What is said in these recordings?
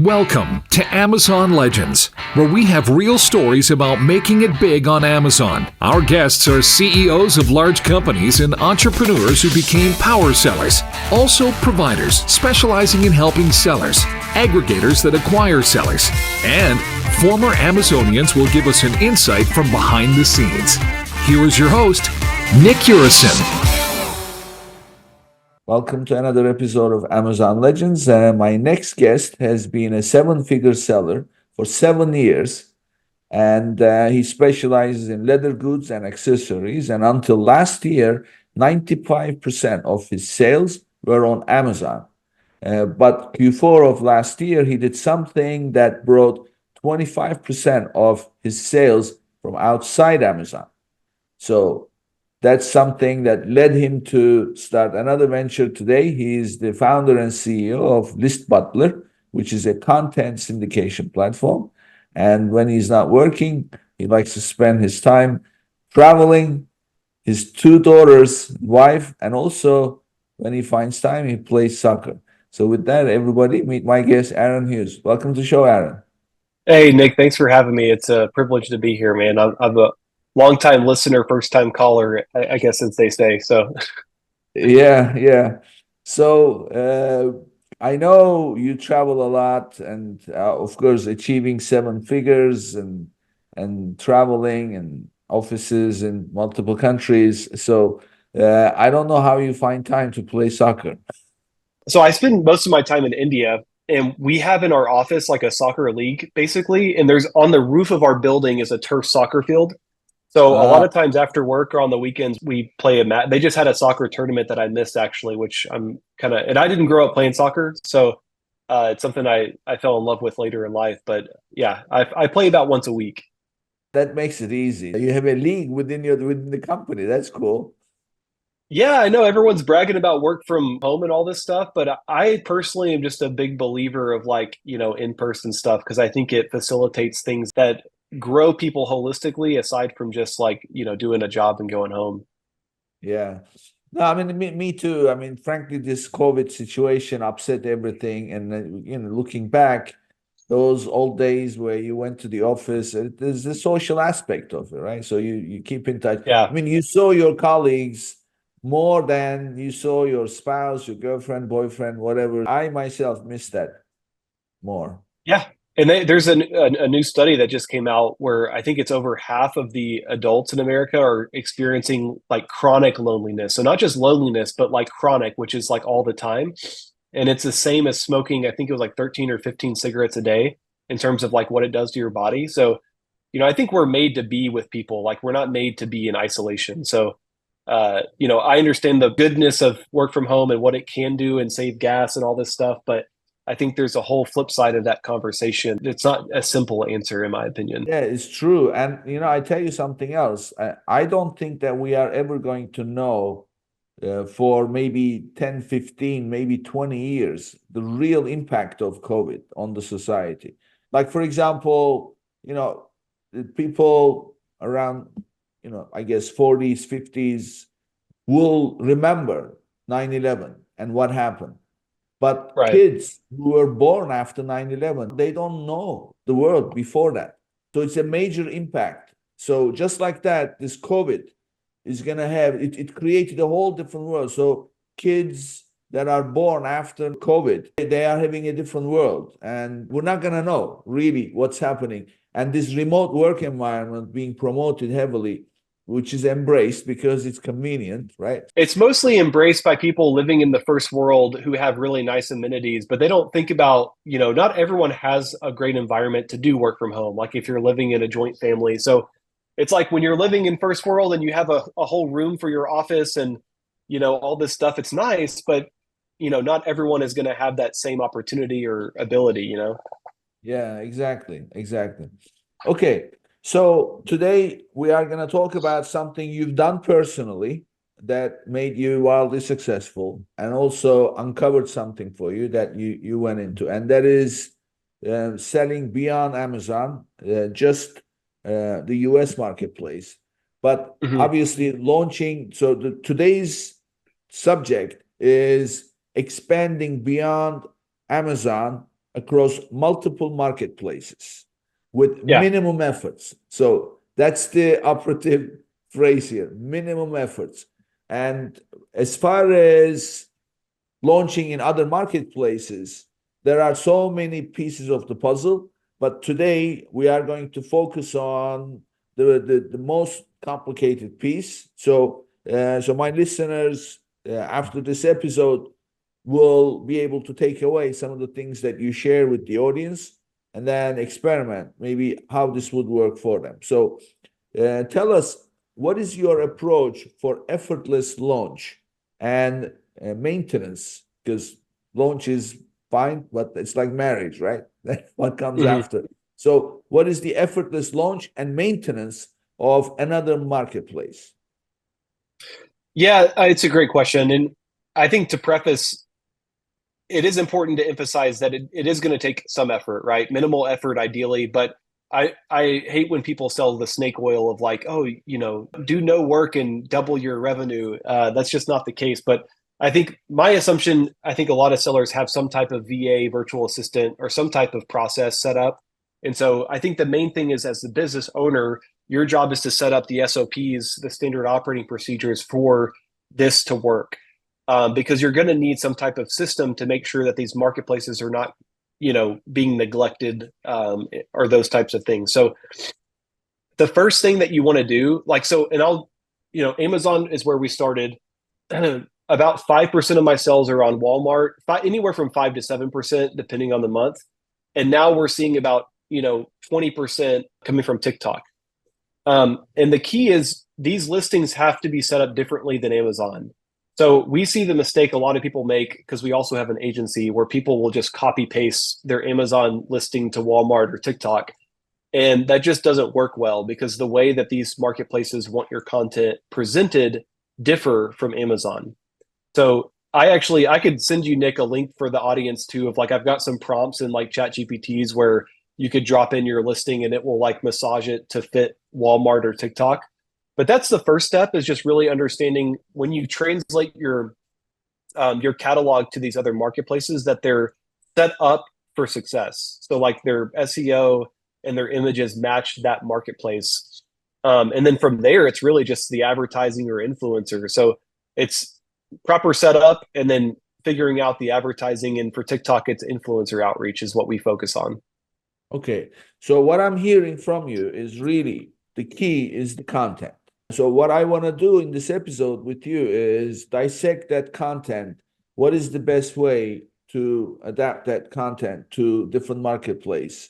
Welcome to Amazon Legends, where we have real stories about making it big on Amazon. Our guests are CEOs of large companies and entrepreneurs who became power sellers, also providers specializing in helping sellers, aggregators that acquire sellers, and former Amazonians will give us an insight from behind the scenes. Here is your host, Nick Urison. Welcome to another episode of Amazon Legends. My next guest has been a seven-figure seller for 7 years, and he specializes in leather goods and accessories. And until last year, 95% of his sales were on Amazon. But Q4 of last year, he did something that brought 25% of his sales from outside Amazon. So that's something that led him to start another venture today. He is the founder and CEO of List Butler, which is a content syndication platform. And when he's not working, he likes to spend his time traveling, his two daughters, wife, and also when he finds time, he plays soccer. So with that, everybody, meet my guest, Aaron Hughes. Welcome to the show, Aaron. Hey, Nick, thanks for having me. It's a privilege to be here, man. I'm a long-time listener, first-time caller, I guess, as they say. So, Yeah. So I know you travel a lot, and of course, achieving seven figures and traveling and offices in multiple countries. So I don't know how you find time to play soccer. so I spend most of my time in India, and we have in our office like a soccer league, basically. And there's on the roof of our building is a turf soccer field. So a lot Uh, of times after work or on the weekends, we play a match. They just had a soccer tournament that I missed actually, which I'm kind of, and I didn't grow up playing soccer. So it's something I fell in love with later in life. But yeah, I play about once a week. that makes it easy. You have a league within the company. That's cool. Yeah, I know everyone's bragging about work from home and all this stuff, but I personally am just a big believer of like, in-person stuff because I think it facilitates things that grow people holistically aside from just like, doing a job and going home. Yeah. No, I mean, me too. I mean, frankly, this COVID situation upset everything. And, looking back, those old days where you went to the office, there's the social aspect of it, right? So you keep in touch. I Yeah. mean, you saw your colleagues more than you saw your spouse, your girlfriend, boyfriend, whatever. I myself miss that more. Yeah. And there's a new study that just came out where I think it's over half of the adults in America are experiencing like chronic loneliness. So not just loneliness, but like chronic, which is like all the time. And it's the same as smoking. I think it was like 13 or 15 cigarettes a day in terms of like what it does to your body. So, I think we're made to be with people. Like we're not made to be in isolation. So, I understand the goodness of work from home and what it can do and save gas and all this stuff. But I think there's a whole flip side of that conversation. It's not a simple answer, in my opinion. Yeah, it's true. And, I tell you something else. I don't think that we are ever going to know for maybe 10, 15, maybe 20 years, the real impact of COVID on the society. Like, for example, the people around, I guess 40s, 50s will remember 9/11 and what happened. But Right. kids who were born after 9/11, they don't know the world before that. So it's a major impact. So just like that, this COVID is going to have, it created a whole different world. So kids that are born after COVID, they are having a different world. And we're not going to know really what's happening. And this remote work environment being promoted heavily, which is embraced because it's convenient, right? It's mostly embraced by people living in the first world who have really nice amenities, but they don't think about, not everyone has a great environment to do work from home. Like if you're living in a joint family. So it's like when you're living in first world and you have a whole room for your office and, all this stuff, it's nice, but, not everyone is going to have that same opportunity or ability. Yeah, exactly. Okay. So today we are going to talk about something you've done personally that made you wildly successful and also uncovered something for you that you went into. And that is selling beyond Amazon, just the US marketplace. But Mhm. obviously launching, so today's subject is expanding beyond Amazon across multiple marketplaces with Yeah. minimum efforts. So that's the operative phrase here, minimum efforts. And as far as launching in other marketplaces, there are so many pieces of the puzzle. But today we are going to focus on the most complicated piece. So my listeners after this episode will be able to take away some of the things that you share with the audience and then experiment maybe how this would work for them. So tell us, what is your approach for effortless launch and maintenance? Because launch is fine, but it's like marriage, right? What comes Mm-hmm. after? So what is the effortless launch and maintenance of another marketplace? Yeah, it's a great question. And I think to preface, it is important to emphasize that it is going to take some effort, right? Minimal effort, ideally. But I hate when people sell the snake oil of like, oh, do no work and double your revenue. That's just not the case. But I think my assumption, I think a lot of sellers have some type of VA, virtual assistant, or some type of process set up. And so I think the main thing is, as the business owner, your job is to set up the SOPs, the standard operating procedures for this to work. Because you're going to need some type of system to make sure that these marketplaces are not, being neglected, or those types of things. So the first thing that you want to do, Amazon is where we started. About 5% of my sales are on Walmart, anywhere from 5 to 7%, depending on the month. And now we're seeing about, 20% coming from TikTok. And the key is these listings have to be set up differently than Amazon. So we see the mistake a lot of people make, because we also have an agency where people will just copy paste their Amazon listing to Walmart or TikTok. And that just doesn't work well, because the way that these marketplaces want your content presented differ from Amazon. So I could send you, Nick, a link for the audience too, of like, I've got some prompts in like chat GPTs where you could drop in your listing and it will like massage it to fit Walmart or TikTok. But that's the first step, is just really understanding when you translate your catalog to these other marketplaces, that they're set up for success. So like their SEO and their images match that marketplace. And then from there, it's really just the advertising or influencer. So it's proper setup and then figuring out the advertising. And for TikTok, it's influencer outreach is what we focus on. Okay. So what I'm hearing from you is really the key is the content. So what I want to do in this episode with you is dissect that content. What is the best way to adapt that content to different marketplace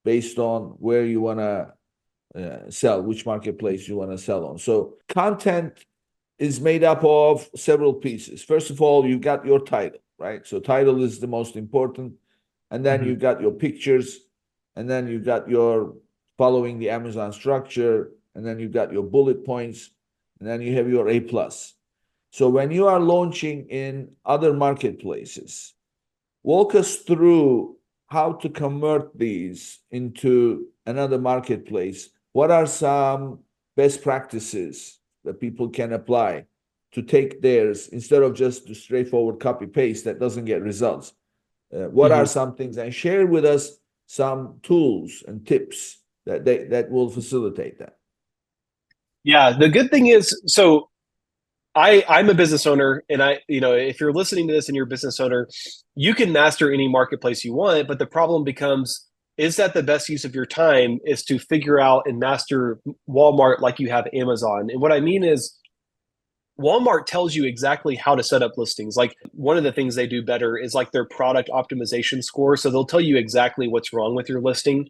based on where you want to sell, which marketplace you want to sell on. So content is made up of several pieces. First of all, you got your title, right? So title is the most important. And then you got your pictures, and then you got your following the Amazon structure, and then you got your bullet points, and then you have your A plus. So when you are launching in other marketplaces, walk us through how to convert these into another marketplace. What are some best practices that people can apply to take theirs instead of just the straightforward copy paste that doesn't get results? What are some things, and share with us some tools and tips that will facilitate that? Yeah, the good thing is, so I'm a business owner, and if you're listening to this and you're a business owner, you can master any marketplace you want, but the problem becomes, is that the best use of your time is to figure out and master Walmart like you have Amazon? And what I mean is, Walmart tells you exactly how to set up listings. Like, one of the things they do better is like their product optimization score. So they'll tell you exactly what's wrong with your listing.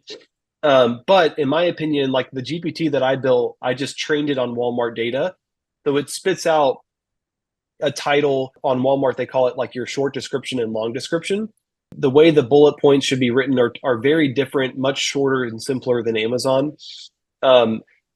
But in my opinion, like the GPT that I built, I just trained it on Walmart data. So it spits out a title on Walmart. They call it like your short description and long description. The way the bullet points should be written are very different, much shorter and simpler than Amazon.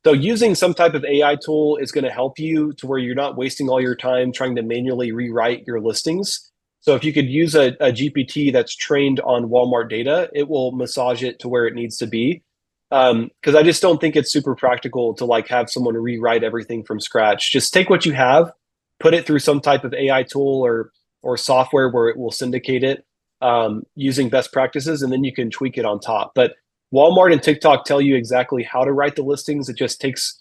So using some type of AI tool is going to help you to where you're not wasting all your time trying to manually rewrite your listings. So if you could use a GPT that's trained on Walmart data, it will massage it to where it needs to be. Because I just don't think it's super practical to like have someone rewrite everything from scratch. Just take what you have, put it through some type of AI tool or software where it will syndicate it, using best practices, and then you can tweak it on top. But Walmart and TikTok tell you exactly how to write the listings. It just takes,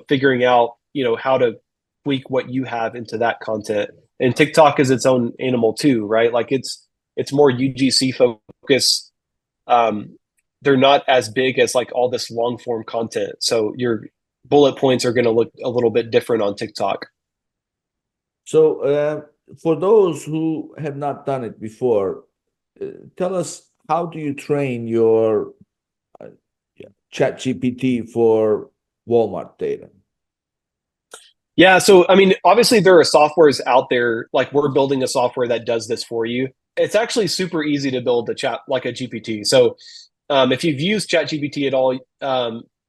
figuring out, how to tweak what you have into that content. And TikTok is its own animal too, right? Like it's more UGC focused. They're not as big as like all this long form content. So your bullet points are going to look a little bit different on TikTok. So, for those who have not done it before, tell us, how do you train your uh, chat GPT for Walmart data? Yeah, so I mean, obviously there are softwares out there, like we're building a software that does this for you. It's actually super easy to build a chat like a GPT. So if you've used Chat GPT at all,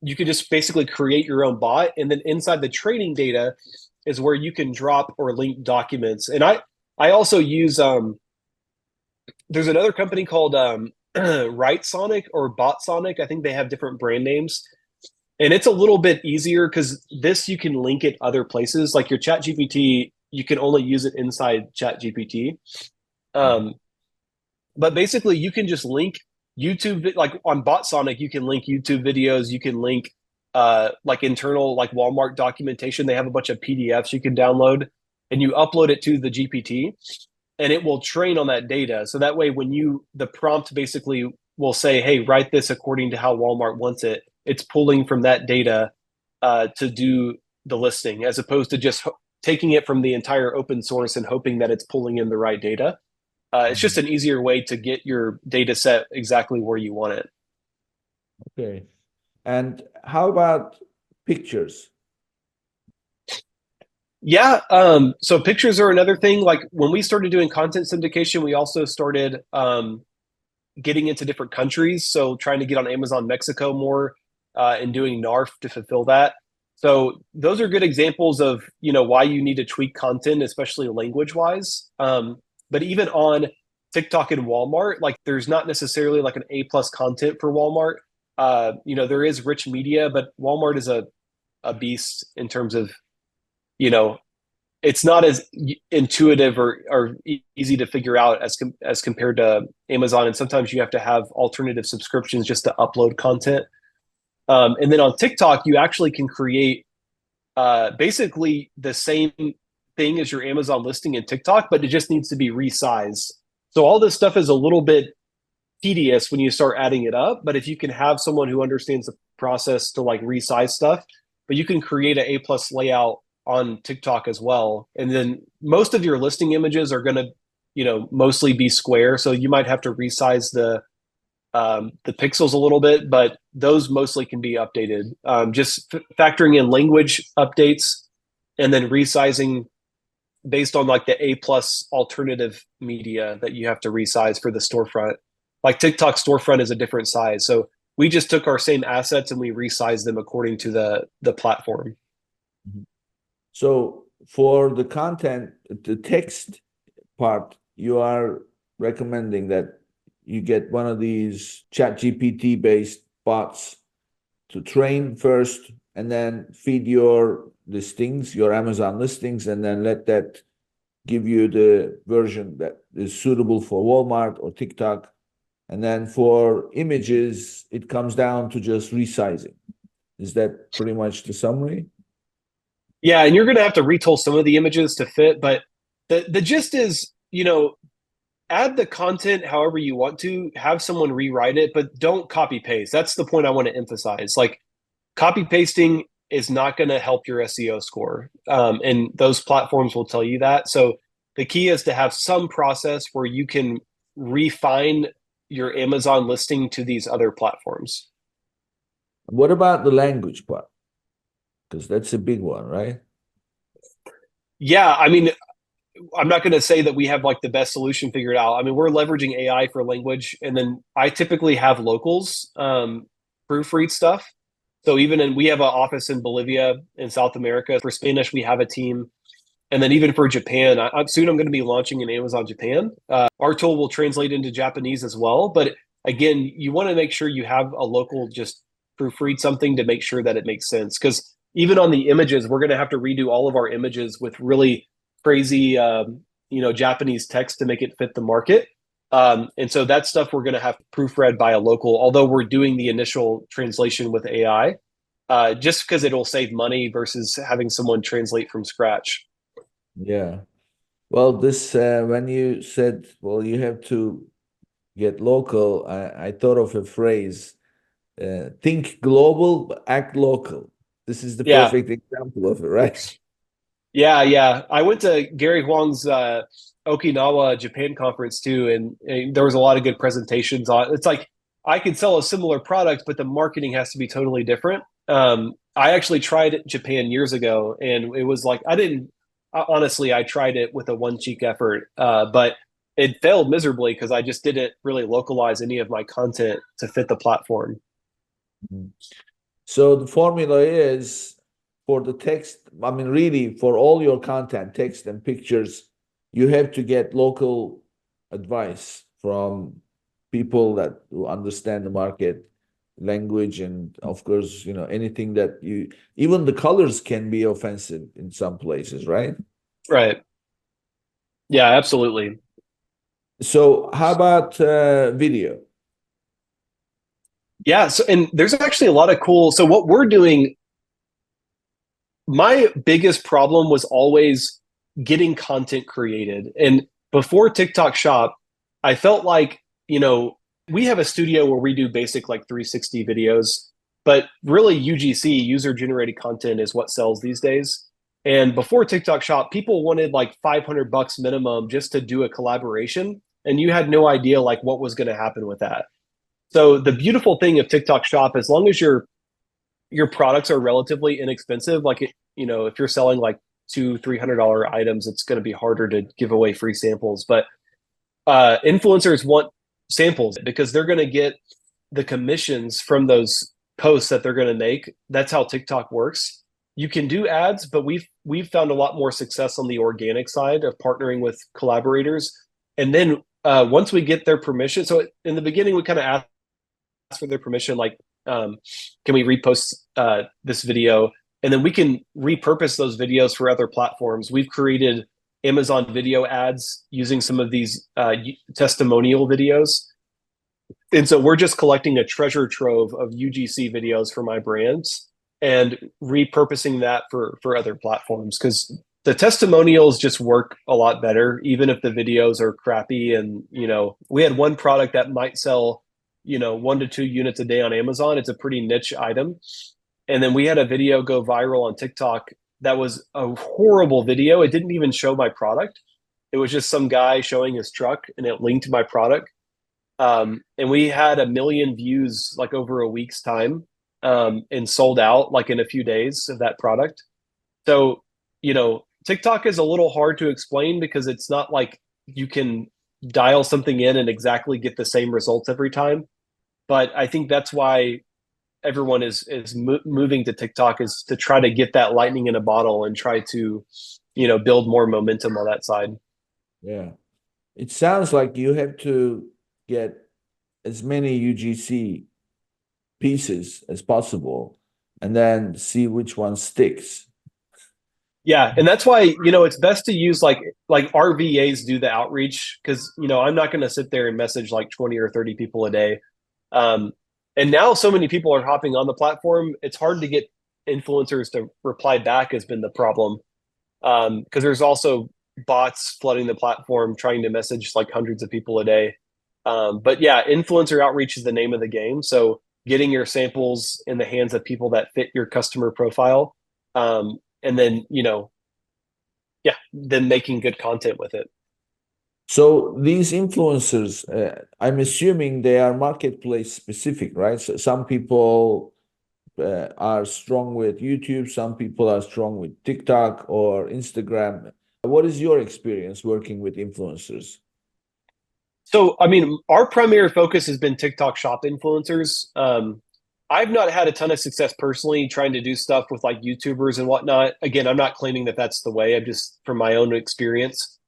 you can just basically create your own bot, and then inside the training data is where you can drop or link documents. And I also use there's another company called Right Sonic or Bot Sonic. I think they have different brand names. And it's a little bit easier because this you can link it other places. Like your Chat GPT, you can only use it inside Chat GPT. But basically you can just link YouTube, like on Bot Sonic, you can link YouTube videos, you can link like internal like Walmart documentation. They have a bunch of PDFs you can download, and you upload it to the GPT, and it will train on that data. So that way when the prompt basically will say, hey, write this according to how Walmart wants it. It's pulling from that data to do the listing, as opposed to just taking it from the entire open source and hoping that it's pulling in the right data. It's just an easier way to get your data set exactly where you want it. Okay. And how about pictures? Yeah. So pictures are another thing. Like when we started doing content syndication, we also started getting into different countries. So trying to get on Amazon Mexico more and doing NARF to fulfill that. So those are good examples of, why you need to tweak content, especially language wise. But even on TikTok and Walmart, like there's not necessarily like an A+ content for Walmart. There is rich media, but Walmart is a beast in terms of, it's not as intuitive or easy to figure out as compared to Amazon. And sometimes you have to have alternative subscriptions just to upload content. And then on TikTok, you actually can create basically the same thing as your Amazon listing in TikTok, but it just needs to be resized. So all this stuff is a little bit tedious when you start adding it up, but if you can have someone who understands the process to like resize stuff, but you can create an A+ layout on TikTok as well. And then most of your listing images are going to, mostly be square. So you might have to resize the pixels a little bit, but those mostly can be updated. Just factoring in language updates and then resizing based on like the A+ alternative media that you have to resize for the storefront. Like TikTok storefront is a different size. So we just took our same assets and we resized them according to the platform. So for the content, the text part, you are recommending that you get one of these Chat GPT based bots to train first, and then feed your listings, your Amazon listings, and then let that give you the version that is suitable for Walmart or TikTok. And then for images, it comes down to just resizing. Is that pretty much the summary? Yeah, and you're going to have to retool some of the images to fit, but the gist is, add the content however you want to, have someone rewrite it, but don't copy paste. That's the point I want to emphasize. Like copy pasting is not going to help your SEO score. And those platforms will tell you that. So the key is to have some process where you can refine your Amazon listing to these other platforms. What about the language part? Because that's a big one, right? Yeah, I mean, I'm not going to say that we have like the best solution figured out. I mean, we're leveraging AI for language, and then I typically have locals proofread stuff. So we have an office in Bolivia in South America. For Spanish, we have a team. And then even for Japan, soon I'm going to be launching in Amazon Japan. Our tool will translate into Japanese as well. But again, you want to make sure you have a local just proofread something to make sure that it makes sense. Because even on the images, we're going to have to redo all of our images with really crazy, Japanese text to make it fit the market. And so that stuff we're going to have proofread by a local, although we're doing the initial translation with AI, just because it'll save money versus having someone translate from scratch. Yeah. Well, this when you said, well, you have to get local, I thought of a phrase, think global, but act local. This is the Yeah. perfect example of it, right? Yeah. Yeah. I went to Gary Huang's Okinawa Japan conference too, and there was a lot of good presentations on it's like I could sell a similar product, but the marketing has to be totally different. I actually tried Japan years ago, and it was like I didn't honestly. I tried it with a one cheek effort, but it failed miserably because I just didn't really localize any of my content to fit the platform. Mhm. So the formula is for the text, I mean, really for all your content, text and pictures, you have to get local advice from people that who understand the market language, and of course, anything that you, even the colors can be offensive in some places, right? Right. Yeah, absolutely. So how about video? Yeah. So, and there's actually a lot of cool. So, what we're doing, my biggest problem was always getting content created. And before TikTok Shop, I felt like, we have a studio where we do basic like 360 videos, but really UGC, user generated content, is what sells these days. And before TikTok Shop, people wanted like $500 minimum just to do a collaboration. And you had no idea like what was going to happen with that. So the beautiful thing of TikTok Shop, as long as your products are relatively inexpensive, like if you're selling like $200-300 items, it's going to be harder to give away free samples. But influencers want samples because they're going to get the commissions from those posts that they're going to make. That's how TikTok works. You can do ads, but we've found a lot more success on the organic side of partnering with collaborators. And then once we get their permission, so in the beginning we kind of ask for their permission, like, can we repost this video? And then we can repurpose those videos for other platforms. We've created Amazon video ads using some of these testimonial videos. And so we're just collecting a treasure trove of UGC videos for my brands and repurposing that for other platforms, because the testimonials just work a lot better, even if the videos are crappy. And, we had one product that might sell, 1 to 2 units a day on Amazon. It's a pretty niche item. And then we had a video go viral on TikTok that was a horrible video. It didn't even show my product. It was just some guy showing his truck and it linked to my product. And we had 1 million views like over a week's time, and sold out like in a few days of that product. So, TikTok is a little hard to explain because it's not like you can dial something in and exactly get the same results every time. But I think that's why everyone is moving to TikTok, is to try to get that lightning in a bottle and try to, build more momentum on that side. Yeah. It sounds like you have to get as many UGC pieces as possible and then see which one sticks. Yeah, and that's why, it's best to use like our VAs do the outreach, because I'm not going to sit there and message like 20 or 30 people a day. Um, and now so many people are hopping on the platform, it's hard to get influencers to reply back, has been the problem. Because there's also bots flooding the platform trying to message like hundreds of people a day. But yeah, influencer outreach is the name of the game. So getting your samples in the hands of people that fit your customer profile, and then yeah, then making good content with it. So these influencers, I'm assuming they are marketplace specific, right? So some people are strong with YouTube, some people are strong with TikTok or Instagram. What is your experience working with influencers? So, I mean, our primary focus has been TikTok shop influencers. I've not had a ton of success personally trying to do stuff with like YouTubers and whatnot. Again, I'm not claiming that that's the way. I'm just from my own experience.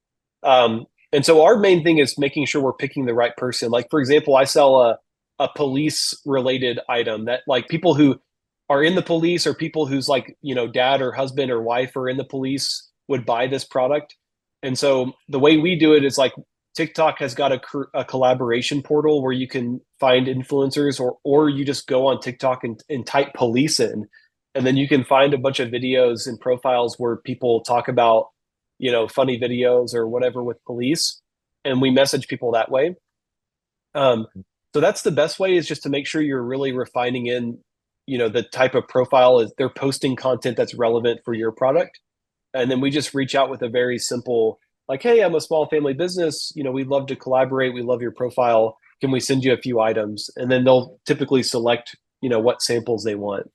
And so our main thing is making sure we're picking the right person. Like, for example, I sell a police related item that like people who are in the police or people whose like, dad or husband or wife are in the police would buy this product. And so the way we do it is like TikTok has got a collaboration portal where you can find influencers, or you just go on TikTok and type police in, and then you can find a bunch of videos and profiles where people talk about, funny videos or whatever with police, and we message people that way. So that's the best way, is just to make sure you're really refining in, the type of profile is they're posting content that's relevant for your product. And then we just reach out with a very simple, like, hey, I'm a small family business. We'd love to collaborate. We love your profile. Can we send you a few items? And then they'll typically select, what samples they want.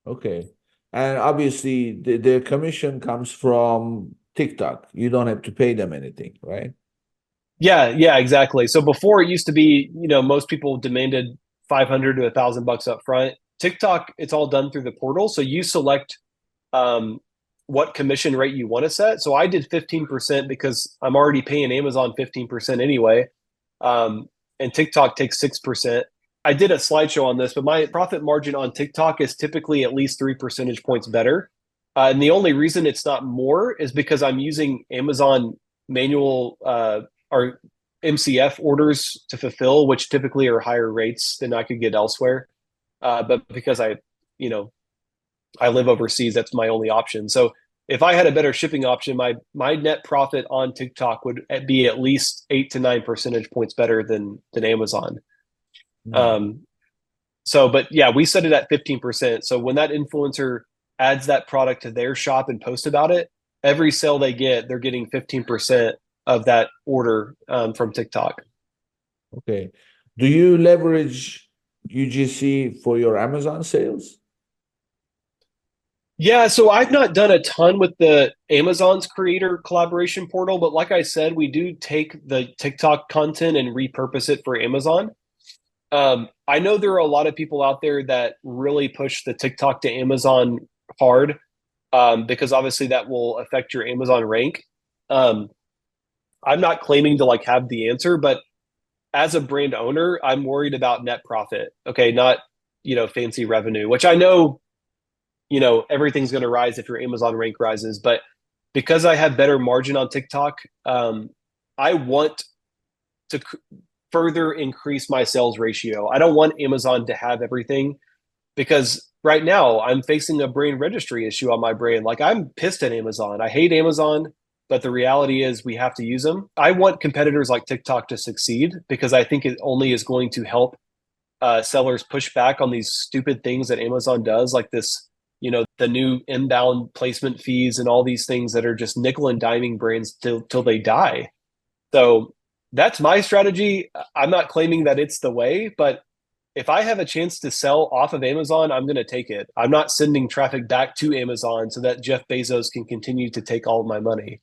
Okay. And obviously, the commission comes from TikTok. You don't have to pay them anything, right? Yeah, exactly. So before, it used to be, most people demanded 500 to $1,000 up front. TikTok, it's all done through the portal. So you select what commission rate you want to set. So I did 15% because I'm already paying Amazon 15% anyway. And TikTok takes 6%. I did a slideshow on this, but my profit margin on TikTok is typically at least 3 percentage points better. And the only reason it's not more is because I'm using Amazon manual or MCF orders to fulfill, which typically are higher rates than I could get elsewhere. But because I live overseas, that's my only option. So if I had a better shipping option, my net profit on TikTok would be at least 8 to 9 percentage points better than Amazon. But yeah, we set it at 15%. So when that influencer adds that product to their shop and post about it, every sale they get, they're getting 15% of that order from TikTok. Okay. Do you leverage UGC for your Amazon sales? Yeah, so I've not done a ton with the Amazon's creator collaboration portal, but like I said, we do take the TikTok content and repurpose it for Amazon. I know there are a lot of people out there that really push the TikTok to Amazon hard, because obviously that will affect your Amazon rank. I'm not claiming to have the answer, but as a brand owner, I'm worried about net profit. Okay, not fancy revenue, which I know everything's going to rise if your Amazon rank rises, but because I have better margin on TikTok, I want to further increase my sales ratio. I don't want Amazon to have everything, because right now I'm facing a brand registry issue on my brand. Like, I'm pissed at Amazon. I hate Amazon, but the reality is we have to use them. I want competitors like TikTok to succeed, because I think it only is going to help sellers push back on these stupid things that Amazon does, like this, the new inbound placement fees and all these things that are just nickel and diming brands till they die. So that's my strategy. I'm not claiming that it's the way, but if I have a chance to sell off of Amazon, I'm going to take it. I'm not sending traffic back to Amazon so that Jeff Bezos can continue to take all of my money.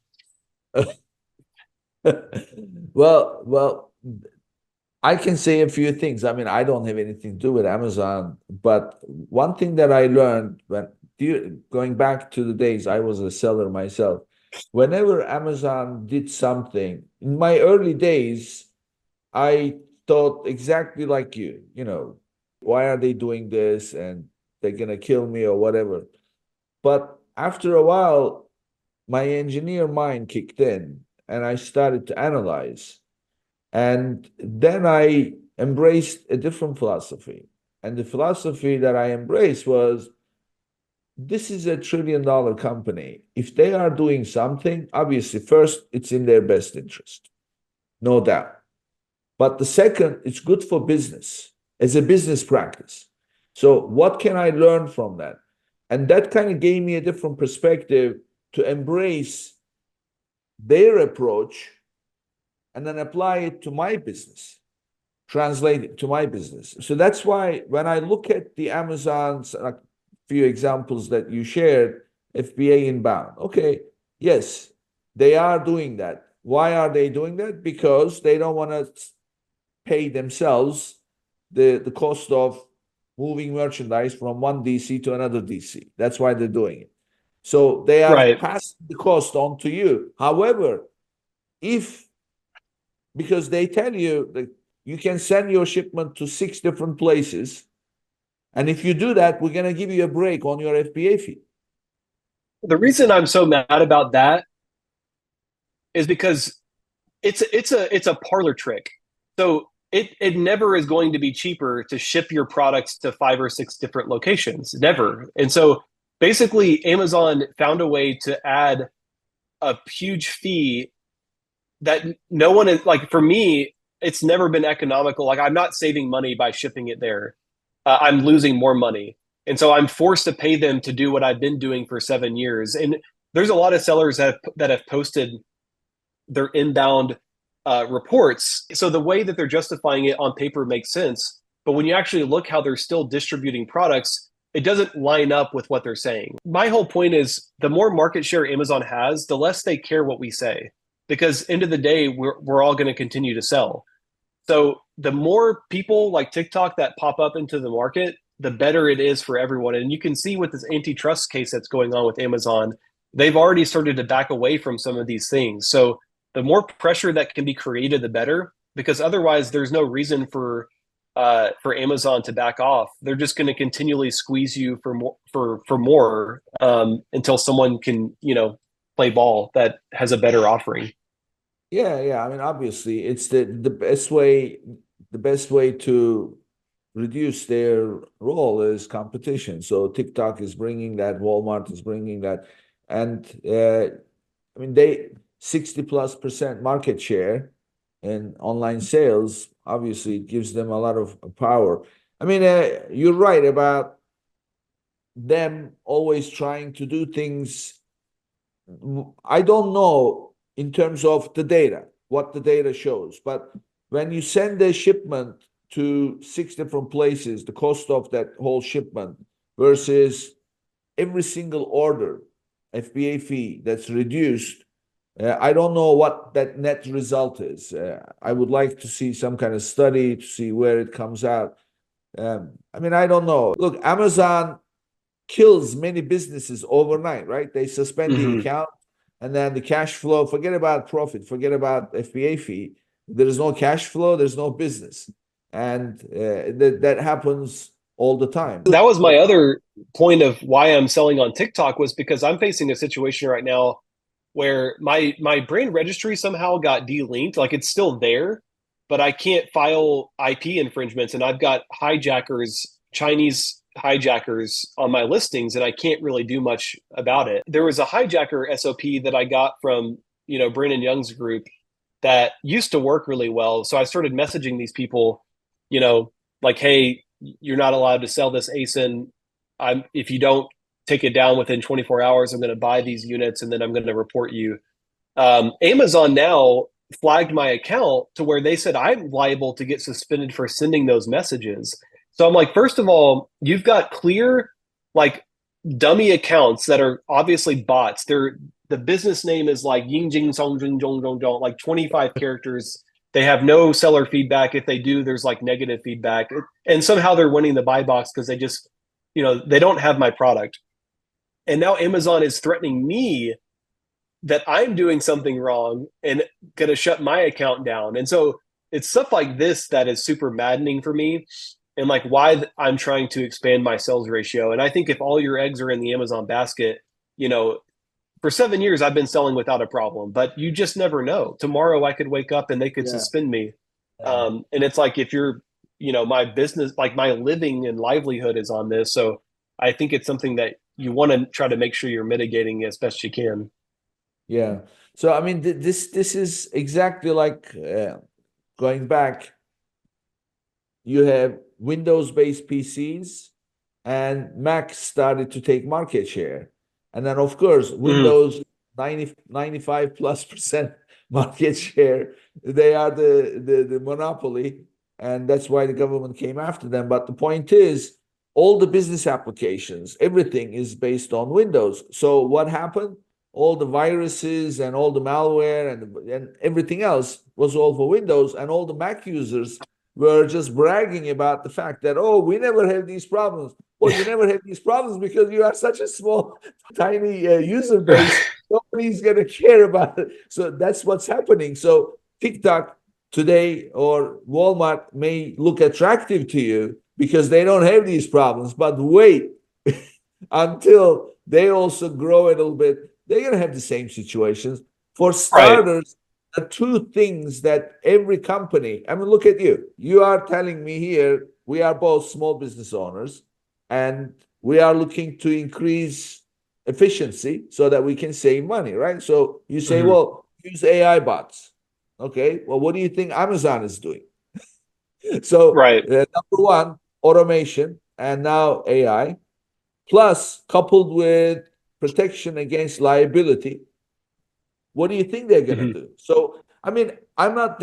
Well, I can say a few things. I mean, I don't have anything to do with Amazon, but one thing that I learned going back to the days I was a seller myself, whenever Amazon did something, in my early days, I thought exactly like you, why are they doing this, and they're gonna kill me or whatever. But after a while, my engineer mind kicked in and I started to analyze. And then I embraced a different philosophy. And the philosophy that I embraced was, this is a $1 trillion company. If they are doing something, obviously, first, it's in their best interest, no doubt. But the second, it's good for business as a business practice. So what can I learn from that? And that kind of gave me a different perspective to embrace their approach and then apply it to my business, translate it to my business. So that's why when I look at the Amazon's few examples that you shared, FBA inbound, okay, yes, they are doing that. Why are they doing that? Because they don't want to pay themselves the cost of moving merchandise from one DC to another DC. That's why they're doing it. So they are passing the cost on to you. However, because they tell you that you can send your shipment to 6 different places, and if you do that, we're going to give you a break on your FBA fee. The reason I'm so mad about that is because it's a parlor trick. So it never is going to be cheaper to ship your products to 5 or 6 different locations. Never. And so basically Amazon found a way to add a huge fee that no one is like, for me, it's never been economical. Like, I'm not saving money by shipping it there. I'm losing more money. And so I'm forced to pay them to do what I've been doing for 7 years. And there's a lot of sellers that have posted their inbound reports. So the way that they're justifying it on paper makes sense. But when you actually look how they're still distributing products, it doesn't line up with what they're saying. My whole point is the more market share Amazon has, the less they care what we say. Because end of the day, we're all going to continue to sell. So the more people like TikTok that pop up into the market, the better it is for everyone. And you can see with this antitrust case that's going on with Amazon, they've already started to back away from some of these things. So the more pressure that can be created, the better, because otherwise there's no reason for Amazon to back off. They're just going to continually squeeze you for more until someone can, play ball that has a better offering. Yeah. I mean, obviously, it's the best way to reduce their role is competition. So TikTok is bringing that, Walmart is bringing that, and I mean, they 60+% market share in online sales. Obviously, it gives them a lot of power. I mean, you're right about them always trying to do things. I don't know in terms of the data, what the data shows, but when you send a shipment to 6 different places, the cost of that whole shipment versus every single order, FBA fee that's reduced, I don't know what that net result is. I would like to see some kind of study to see where it comes out. I mean, I don't know. Look, Amazon kills many businesses overnight, right? They suspend the account, and then the cash flow, forget about profit, forget about FBA fee. There is no cash flow, there's no business. And that happens all the time. That was my other point of why I'm selling on TikTok, was because I'm facing a situation right now where my brand registry somehow got delinked. Like, it's still there, but I can't file IP infringements, and I've got Chinese hijackers on my listings, and I can't really do much about it. There was a hijacker SOP that I got from, Brandon Young's group that used to work really well. So I started messaging these people, like, hey, you're not allowed to sell this ASIN. If you don't take it down within 24 hours, I'm going to buy these units and then I'm going to report you. Amazon now flagged my account to where they said I'm liable to get suspended for sending those messages. So I'm like, first of all, you've got clear, like, dummy accounts that are obviously bots. The business name is like Ying Jing Song Jing Zhong Zhong Zhong, like 25 characters. They have no seller feedback. If they do, there's like negative feedback. And somehow they're winning the buy box because they just, they don't have my product. And now Amazon is threatening me that I'm doing something wrong and going to shut my account down. And so it's stuff like this that is super maddening for me, and like why I'm trying to expand my sales ratio. And I think if all your eggs are in the Amazon basket, for 7 years, I've been selling without a problem, but you just never know. Tomorrow I could wake up and they could suspend me. And it's like, if you're, my business, like my living and livelihood is on this. So I think it's something that you want to try to make sure you're mitigating as best you can. Yeah. So, I mean, this is exactly like going back. You have Windows-based PCs, and Mac started to take market share. And then, of course, Windows 95+% market share. They are the monopoly, and that's why the government came after them. But the point is, all the business applications, everything is based on Windows. So what happened? All the viruses and all the malware and everything else was all for Windows, and all the Mac users were just bragging about the fact that, oh, we never have these problems. Well, you never have these problems because you are such a small, tiny user base. Nobody's going to care about it. So that's what's happening. So TikTok today or Walmart may look attractive to you because they don't have these problems. But wait until they also grow a little bit. They're going to have the same situations. For starters, the two things that every company, I mean, look at you. You are telling me here, we are both small business owners and we are looking to increase efficiency so that we can save money, right? So you say, Mhm. well, use AI bots. Okay. Well, what do you think Amazon is doing? So, Right. number one, automation and now AI, plus coupled with protection against liability. What do you think they're going to Mhm. do? So, I mean, I'm not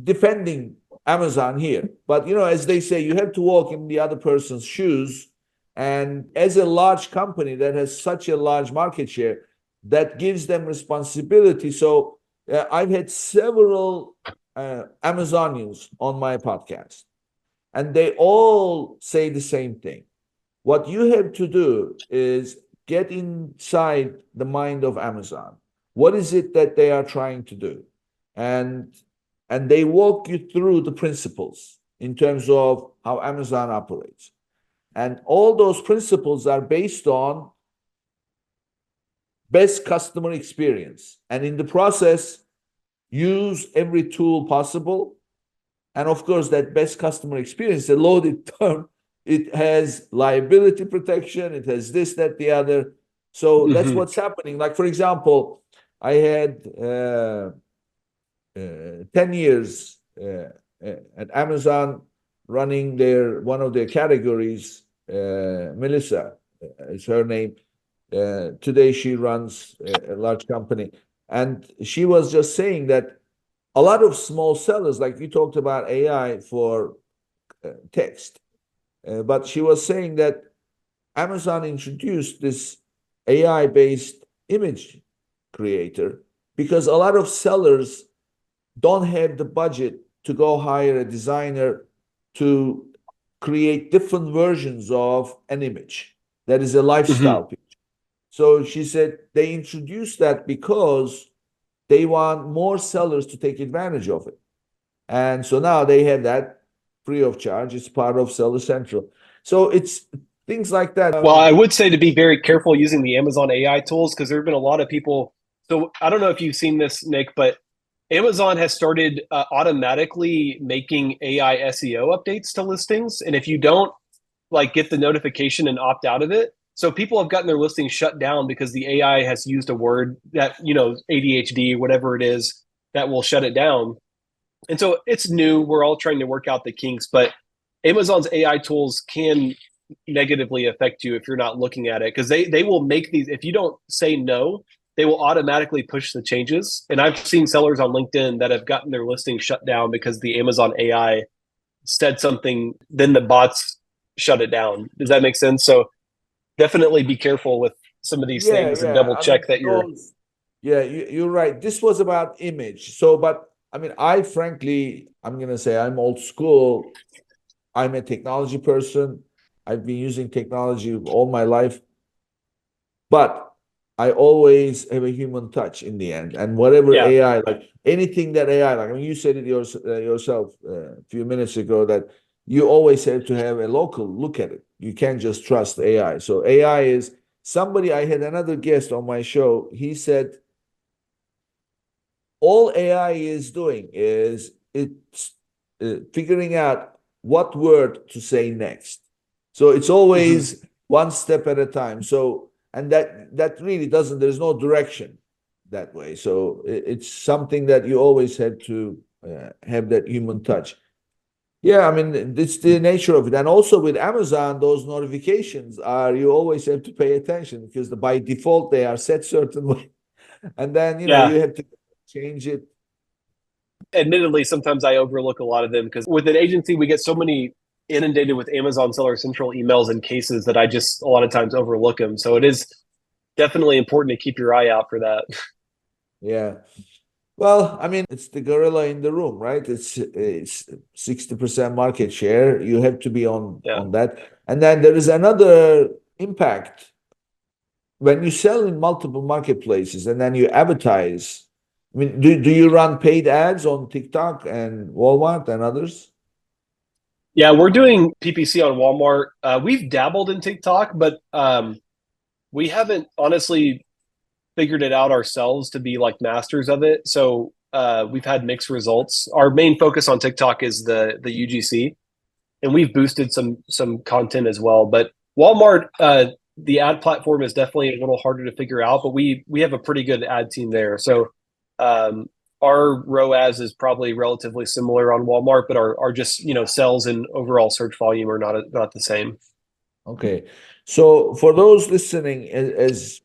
defending Amazon here, but as they say, you have to walk in the other person's shoes. And as a large company that has such a large market share, that gives them responsibility. So, I've had several Amazonians on my podcast, and they all say the same thing. What you have to do is get inside the mind of Amazon. What is it that they are trying to do? And and they walk you through the principles in terms of how Amazon operates. And all those principles are based on best customer experience. And in the process, use every tool possible. And of course, that best customer experience, a loaded term, it has liability protection, it has this, that, the other. So that's Mhm. what's happening. Like, for example, I had 10 years at Amazon running one of their categories. Melissa is her name. Today she runs a large company. And she was just saying that a lot of small sellers, like you talked about AI for text, but she was saying that Amazon introduced this AI based image creator because a lot of sellers don't have the budget to go hire a designer to create different versions of an image that is a Mhm. lifestyle picture. So she said they introduced that because they want more sellers to take advantage of it. And so now they have that free of charge. It's part of Seller Central. So it's things like that. Well, I would say to be very careful using the Amazon AI tools because there have been a lot of people. So I don't know if you've seen this, Nick, but Amazon has started automatically making AI SEO updates to listings. And if you don't like get the notification and opt out of it, so people have gotten their listings shut down because the AI has used a word that, ADHD, whatever it is, that will shut it down. And so it's new. We're all trying to work out the kinks, but Amazon's AI tools can negatively affect you if you're not looking at it because they will make these. If you don't say no, they will automatically push the changes. And I've seen sellers on LinkedIn that have gotten their listing shut down because the Amazon AI said something, then the bots shut it down. Does that make sense? So definitely be careful with some of these Yeah, things and yeah. double I mean, check that you're. yeah, you're right. This was about image. So, but I mean, I frankly, I'm going to say I'm old school. I'm a technology person. I've been using technology all my life. But I always have a human touch in the end. And whatever Yeah. AI, like anything that AI, like I mean, you said it yourself a few minutes ago that you always have to have a local look at it. You can't just trust AI. So AI is somebody. I had another guest on my show. He said all AI is doing is it's figuring out what word to say next. So it's Mhm. always one step at a time. So and that really doesn't. There's no direction that way. So it's something that you always have to have that human touch. Yeah, I mean it's the nature of it, and also with Amazon, those notifications are you always have to pay attention because by default they are set certain way, and then Yeah. you have to change it. Admittedly, sometimes I overlook a lot of them because with an agency, we get so many inundated with Amazon Seller Central emails and cases that I just a lot of times overlook them. So it is definitely important to keep your eye out for that. Yeah. Well, I mean, it's the gorilla in the room, right? It's 60% market share. You have to be on Yeah. on that. And then there is another impact when you sell in multiple marketplaces and then you advertise. I mean, do you run paid ads on TikTok and Walmart and others? Yeah, we're doing PPC on Walmart. We've dabbled in TikTok, but we haven't honestly figured it out ourselves to be like masters of it. So we've had mixed results. Our main focus on TikTok is the UGC, and we've boosted some content as well. But Walmart, the ad platform is definitely a little harder to figure out, but we have a pretty good ad team there. So our ROAS is probably relatively similar on Walmart, but our just sales and overall search volume are not the same. Okay. So for those listening, as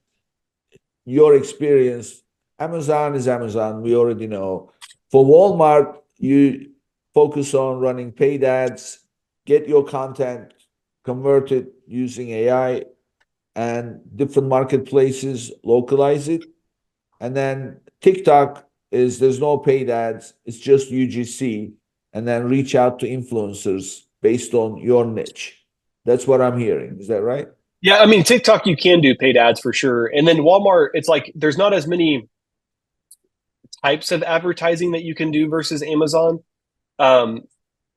your experience, Amazon is Amazon. We already know. For Walmart, you focus on running paid ads, get your content converted using AI and different marketplaces, localize it. And then TikTok is there's no paid ads, it's just UGC, and then reach out to influencers based on your niche. That's what I'm hearing. Is that right? Yeah, I mean TikTok you can do paid ads for sure, and then Walmart it's like there's not as many types of advertising that you can do versus Amazon. Um,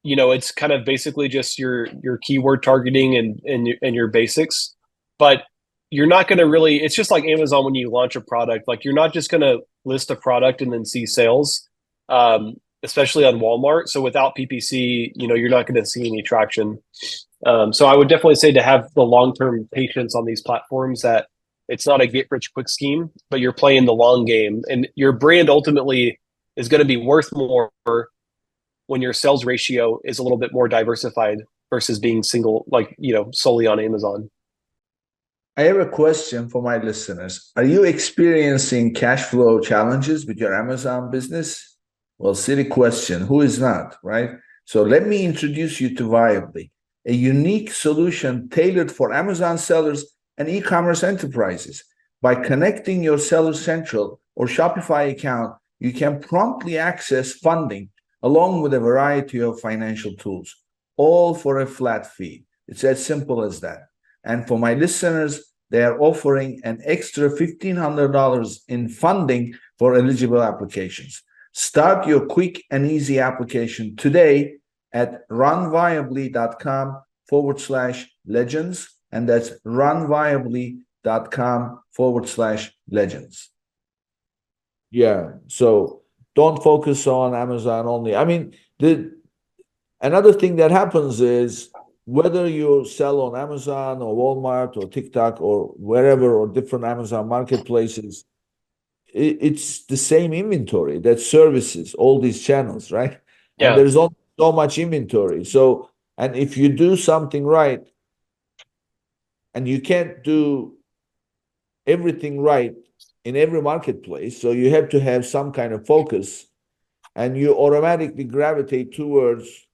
it's kind of basically just your keyword targeting and your basics, but you're not going to really. It's just like Amazon when you launch a product. Like you're not just going to list a product and then see sales, especially on Walmart. So without PPC, you're not going to see any traction. So I would definitely say to have the long-term patience on these platforms that it's not a get-rich-quick scheme, but you're playing the long game. And your brand ultimately is going to be worth more when your sales ratio is a little bit more diversified versus being single, solely on Amazon. I have a question for my listeners. Are you experiencing cash flow challenges with your Amazon business? Well, silly question. Who is not, right? So let me introduce you to Viably, a unique solution tailored for Amazon sellers and e-commerce enterprises. By connecting your Seller Central or Shopify account, you can promptly access funding along with a variety of financial tools, all for a flat fee. It's as simple as that. And for my listeners, they are offering an extra $1,500 in funding for eligible applications. Start your quick and easy application today at runviably.com/legends. And that's runviably.com/legends. Yeah. So don't focus on Amazon only. I mean, another thing that happens is whether you sell on Amazon or Walmart or TikTok or wherever or different Amazon marketplaces, it's the same inventory that services all these channels, right? Yeah. And there's only so much inventory. So, and if you do something right, and you can't do everything right in every marketplace, so you have to have some kind of focus, and you automatically gravitate towards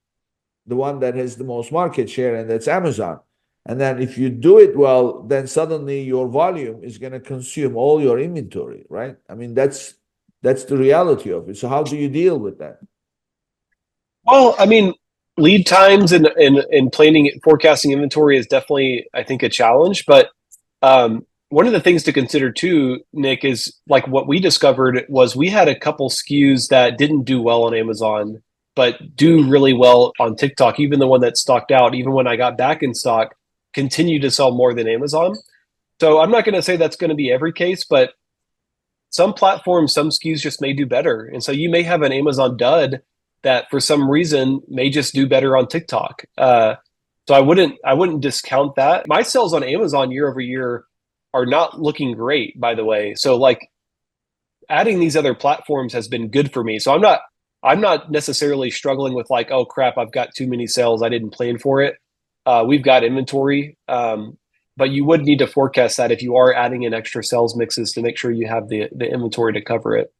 the one that has the most market share, and that's Amazon. And then if you do it well, then suddenly your volume is going to consume all your inventory, right? I mean, that's the reality of it. So how do you deal with that? Well, I mean, lead times and planning, forecasting inventory is definitely, I think, a challenge. But one of the things to consider too, Nick, is like what we discovered was we had a couple SKUs that didn't do well on Amazon, but do really well on TikTok. Even the one that stocked out, even when I got back in stock, continued to sell more than Amazon. So I'm not going to say that's going to be every case, but some platforms, some SKUs just may do better. And so you may have an Amazon dud that for some reason may just do better on TikTok. So I wouldn't discount that. My sales on Amazon year over year are not looking great, by the way. So like adding these other platforms has been good for me. So I'm not necessarily struggling with like, oh crap, I've got too many sales, I didn't plan for it. We've got inventory, but you would need to forecast that if you are adding in extra sales mixes to make sure you have the inventory to cover it.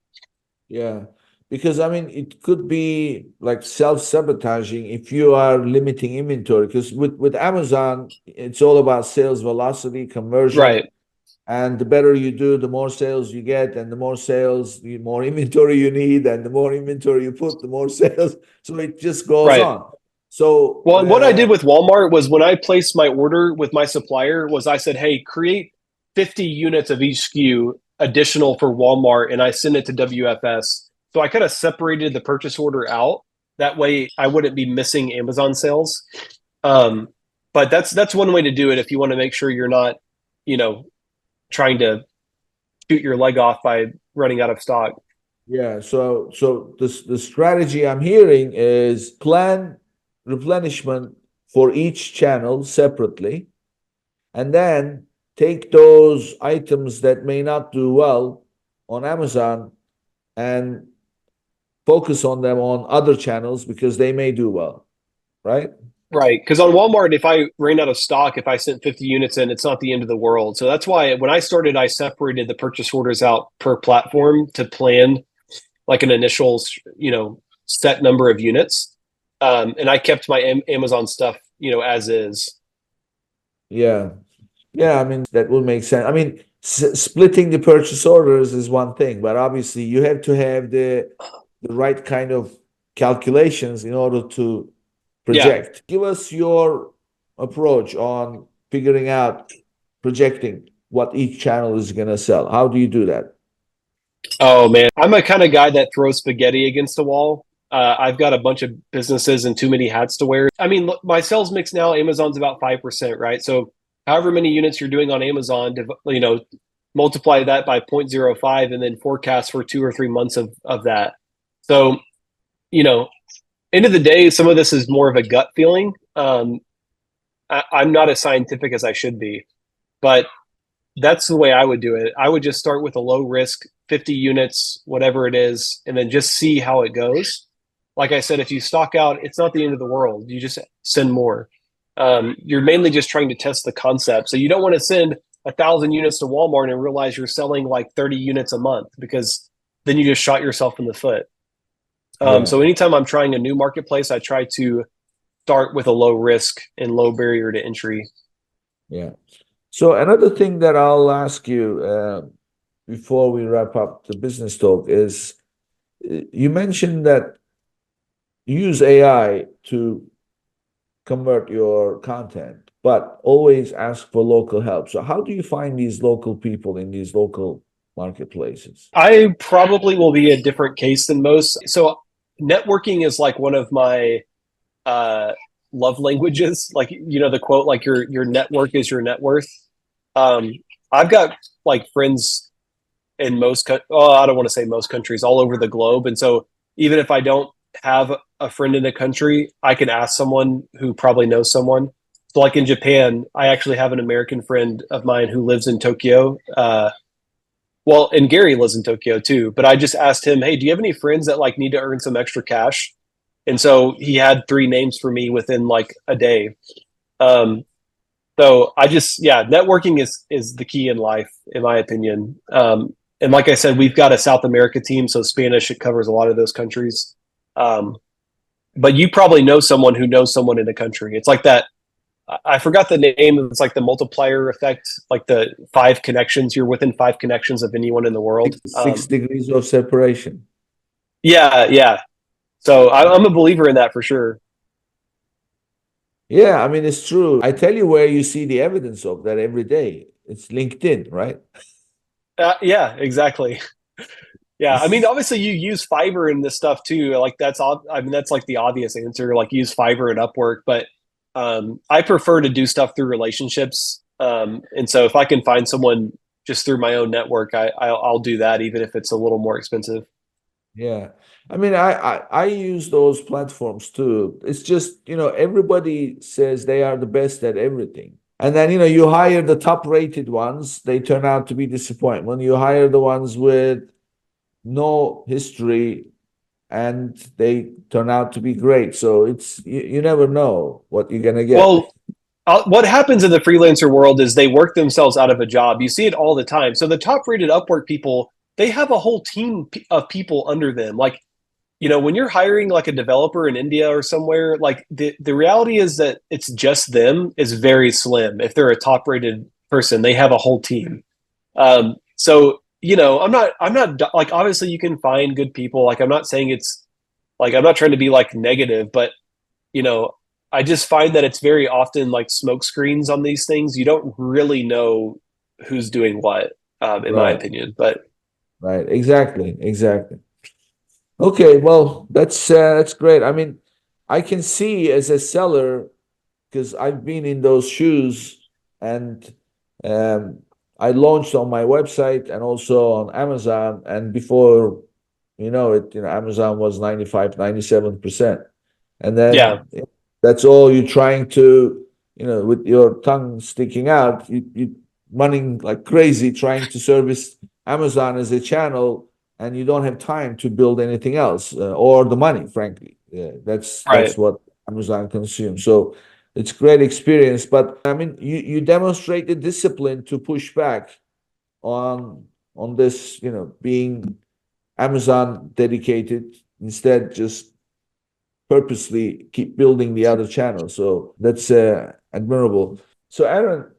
Yeah, because I mean, it could be like self-sabotaging if you are limiting inventory. Because with Amazon, it's all about sales velocity, conversion. Right. And the better you do, the more sales you get, and the more sales, the more inventory you need, and the more inventory you put, the more sales. So it just goes Right. on. So well, and what I did with Walmart was when I placed my order with my supplier was I said, hey, create 50 units of each SKU additional for Walmart, and I send it to WFS. So I kind of separated the purchase order out. That way I wouldn't be missing Amazon sales. But that's one way to do it if you want to make sure you're not, trying to shoot your leg off by running out of stock. Yeah, so the strategy I'm hearing is plan replenishment for each channel separately, and then take those items that may not do well on Amazon and focus on them on other channels because they may do well, right? Right. Because on Walmart, if I ran out of stock, if I sent 50 units in, it's not the end of the world. So that's why when I started, I separated the purchase orders out per platform to plan like an initial, set number of units. And I kept my Amazon stuff, as is. Yeah. Yeah, I mean, that will make sense. I mean, splitting the purchase orders is one thing, but obviously you have to have the right kind of calculations in order to Yeah. project. Give us your approach on figuring out, projecting what each channel is going to sell. How do you do that? Oh man, I'm a kind of guy that throws spaghetti against the wall. I've got a bunch of businesses and too many hats to wear. I mean, look, my sales mix now, Amazon's about 5%, right? So however many units you're doing on Amazon, multiply that by 0.05 and then forecast for 2 or 3 months of that. So, you know, end of the day, some of this is more of a gut feeling. I'm not as scientific as I should be, but that's the way I would do it. I would just start with a low risk 50 units, whatever it is, and then just see how it goes. Like I said, if you stock out, it's not the end of the world. You just send more. You're mainly just trying to test the concept. So you don't want to send 1,000 units to Walmart and realize you're selling like 30 units a month because then you just shot yourself in the foot. Yeah, So anytime I'm trying a new marketplace, I try to start with a low risk and low barrier to entry. yeah. So another thing that I'll ask you before we wrap up the business talk is you mentioned that you use AI to convert your content, but always ask for local help. So how do you find these local people in these local marketplaces? I probably will be a different case than most. So networking is like one of my uh, love languages. Like the quote, like your network is your net worth. Um, I've got like friends in I don't want to say most countries, all over the globe, and so even if I don't have a friend in a country, I can ask someone who probably knows someone. So, like in Japan, I actually have an American friend of mine who lives in Tokyo. Well, and Gary lives in Tokyo too. But I just asked him, "Hey, do you have any friends that like need to earn some extra cash?" And so he had three names for me within like a day. Um, so networking is the key in life, in my opinion. And like I said, we've got a South America team, so Spanish it covers a lot of those countries. Um, but you probably know someone who knows someone in a country. It's like that. I forgot the name. It's like the multiplier effect, like the five connections. You're within five connections of anyone in the world. Six degrees of separation. Yeah, yeah. So I'm a believer in that for sure. Yeah, I mean, it's true. I tell you where you see the evidence of that every day. It's LinkedIn, right? Yeah, exactly. Yeah, I mean, obviously you use Fiverr in this stuff too. Like I mean, that's like the obvious answer. Like use Fiverr and Upwork, but I prefer to do stuff through relationships. And so if I can find someone just through my own network, I'll do that, even if it's a little more expensive. Yeah. I mean, I use those platforms too. It's just, everybody says they are the best at everything. And then, you hire the top rated ones, they turn out to be disappointment. You hire the ones with no history and they turn out to be great. So you never know what you're gonna get. Well, what happens in the freelancer world is they work themselves out of a job. You see it all the time. So the top rated Upwork people, they have a whole team of people under them. Like when you're hiring like a developer in India or somewhere, like the reality is that it's just them is very slim. If they're a top rated person, they have a whole team. So I'm not like obviously you can find good people. Like I'm not saying it's like I'm not trying to be like negative, but you know I just find that it's very often like smoke screens on these things. You don't really know who's doing what, in my Right, opinion. But right. Exactly, exactly. Okay, well, that's great. I mean, I can see as a seller because I've been in those shoes and um, I launched on my website and also on Amazon. And before Amazon was 95, 97%. And Yeah, then that's all you're trying to, with your tongue sticking out, you running like crazy trying to service Amazon as a channel, and you don't have time to build anything else, or the money, frankly. Yeah, that's right. what Amazon consumes. So it's great experience, but I mean, you demonstrate the discipline to push back on this, being Amazon dedicated, instead just purposely keep building the other channels. So that's admirable. So Aaron,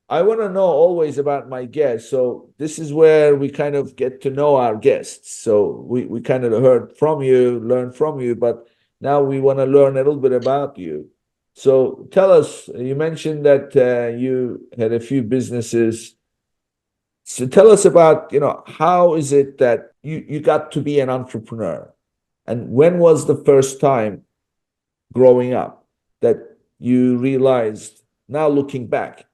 I want to know always about my guests. So this is where we kind of get to know our guests. So we kind of heard from you, learned from you, but now we want to learn a little bit about you. So tell us, you mentioned that you had a few businesses. So tell us about, how is it that you got to be an entrepreneur? And when was the first time growing up that you realized, now looking back,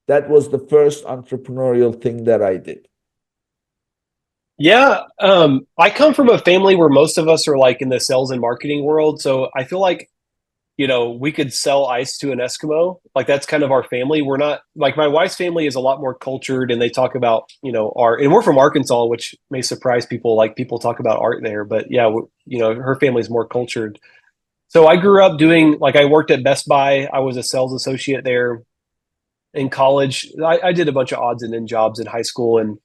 that was the first entrepreneurial thing that I did? Yeah, I come from a family where most of us are like in the sales and marketing world. So I feel like, we could sell ice to an Eskimo. Like that's kind of our family. We're not like my wife's family is a lot more cultured and they talk about, art. And we're from Arkansas, which may surprise people. Like people talk about art there, but yeah, her family's more cultured. So I grew up doing like I worked at Best Buy. I was a sales associate there in college. I did a bunch of odds and end jobs in high school and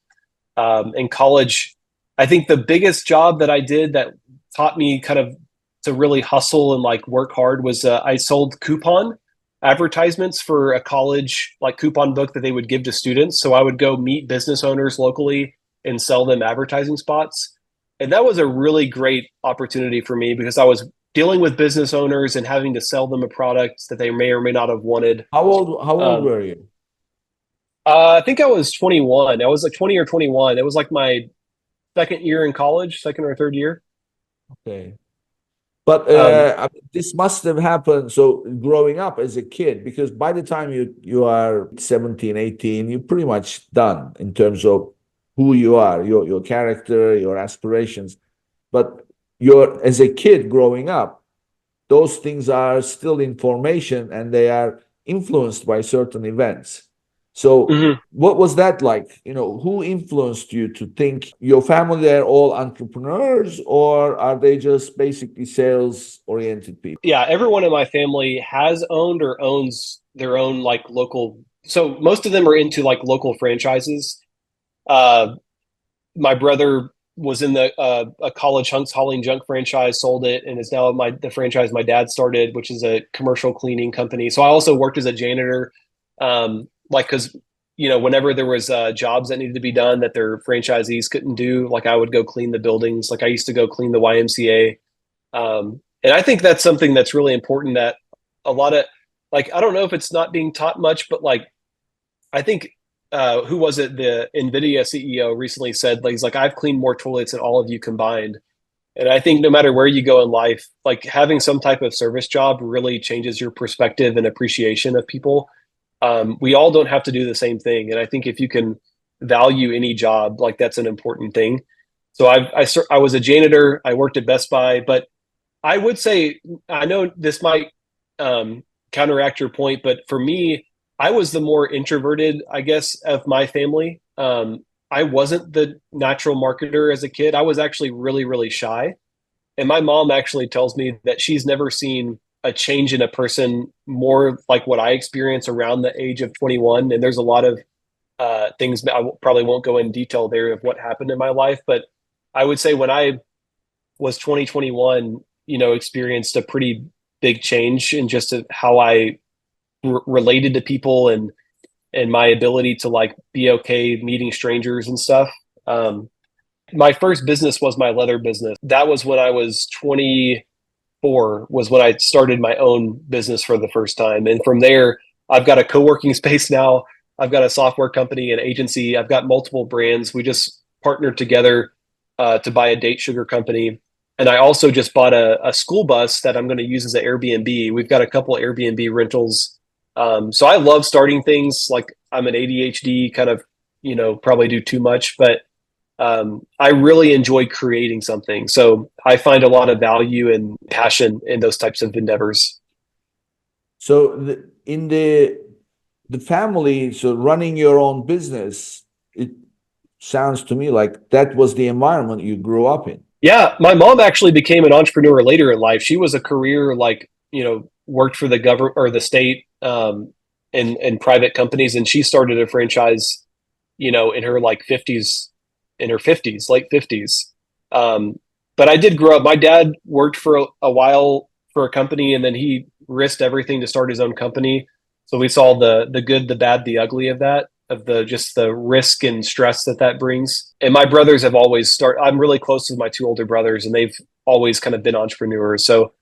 in college. I think the biggest job that I did that taught me kind of to really hustle and like work hard was I sold coupon advertisements for a college like coupon book that they would give to students. So I would go meet business owners locally and sell them advertising spots. And that was a really great opportunity for me because I was dealing with business owners and having to sell them a product that they may or may not have wanted. How old Um, were you? I think I was 21. I was like 20 or 21. It was like my second year in college, second or third year. Okay. But Um, I mean, this must have happened. So growing up as a kid, because by the time you are 17, 18, you're pretty much done in terms of who you are, your character, your aspirations. But you're as a kid growing up, those things are still in formation and they are influenced by certain events. So mhm. what was that like? Who influenced you to think your family, they're all entrepreneurs, or are they just basically sales oriented people? Yeah, everyone in my family has owned or owns their own like local. So most of them are into like local franchises. Uh, my brother was in the a college hunks hauling junk franchise, sold it, and is now the franchise my dad started, which is a commercial cleaning company. So I also worked as a janitor, like because whenever there was jobs that needed to be done that their franchisees couldn't do, like I would go clean the buildings. Like I used to go clean the YMCA. And I think that's something that's really important that a lot of like I don't know if it's not being taught much, but like I think who was it? The NVIDIA CEO recently said like he's like I've cleaned more toilets than all of you combined. And I think no matter where you go in life, like having some type of service job really changes your perspective and appreciation of people. We all don't have to do the same thing, and I think if you can value any job, like that's an important thing. So I was a janitor. I worked at Best Buy, but I would say I know this might counteract your point, but for me, I was the more introverted, I guess, of my family. I wasn't the natural marketer as a kid. I was actually really, really shy. And my mom actually tells me that she's never seen a change in a person more like what I experienced around the age of 21. And there's a lot of things I probably won't go in detail there of what happened in my life, but I would say when I was 2021, experienced a pretty big change in just how I related to people and my ability to like be okay meeting strangers and stuff. My first business was my leather business. That was when I was 24 was when I started my own business for the first time. And from there, I've got a co-working space now. I've got a software company, an agency. I've got multiple brands. We just partnered together to buy a date sugar company. And I also just bought a school bus that I'm going to use as an Airbnb. We've got a couple of Airbnb rentals. So I love starting things. Like I'm an ADHD kind of, probably do too much, but I really enjoy creating something. So I find a lot of value and passion in those types of endeavors. So in the family, so running your own business, it sounds to me like that was the environment you grew up in. Yeah, my mom actually became an entrepreneur later in life. She was a career like, worked for the government or the state in private companies, and she started a franchise, in her like 50s, in her 50s, late 50s. Um, but I did grow up. My dad worked for a while for a company, and then he risked everything to start his own company. So we saw the good, the bad, the ugly of that, of the just the risk and stress that that brings. And my brothers have always I'm really close to my two older brothers, and they've always kind of been entrepreneurs. So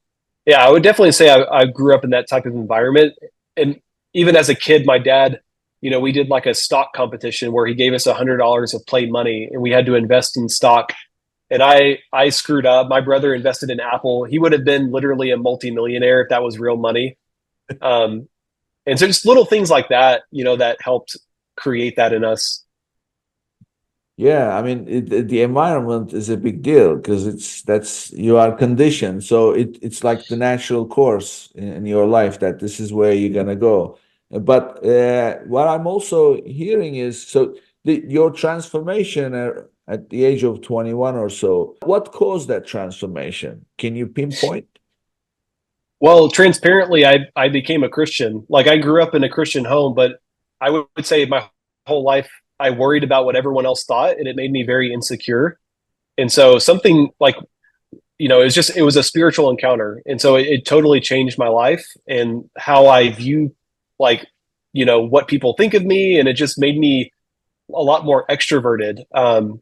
yeah, I would definitely say I grew up in that type of environment. And even as a kid, my dad, we did like a stock competition where he gave us $100 of play money, and we had to invest in stock. And I screwed up. My brother invested in Apple. He would have been literally a multimillionaire if that was real money. Um, and so just little things like that, that helped create that in us. Yeah, I mean, the environment is a big deal because that's you are conditioned. So it's like the natural course in your life that this is where you're gonna go. But what I'm also hearing is so your transformation at the age of 21 or so, what caused that transformation? Can you pinpoint? Well, transparently, I became a Christian. Like I grew up in a Christian home, but I would say my whole life I worried about what everyone else thought, and it made me very insecure. And so something like, it was a spiritual encounter. And so it totally changed my life and how I view like, what people think of me. And it just made me a lot more extroverted, and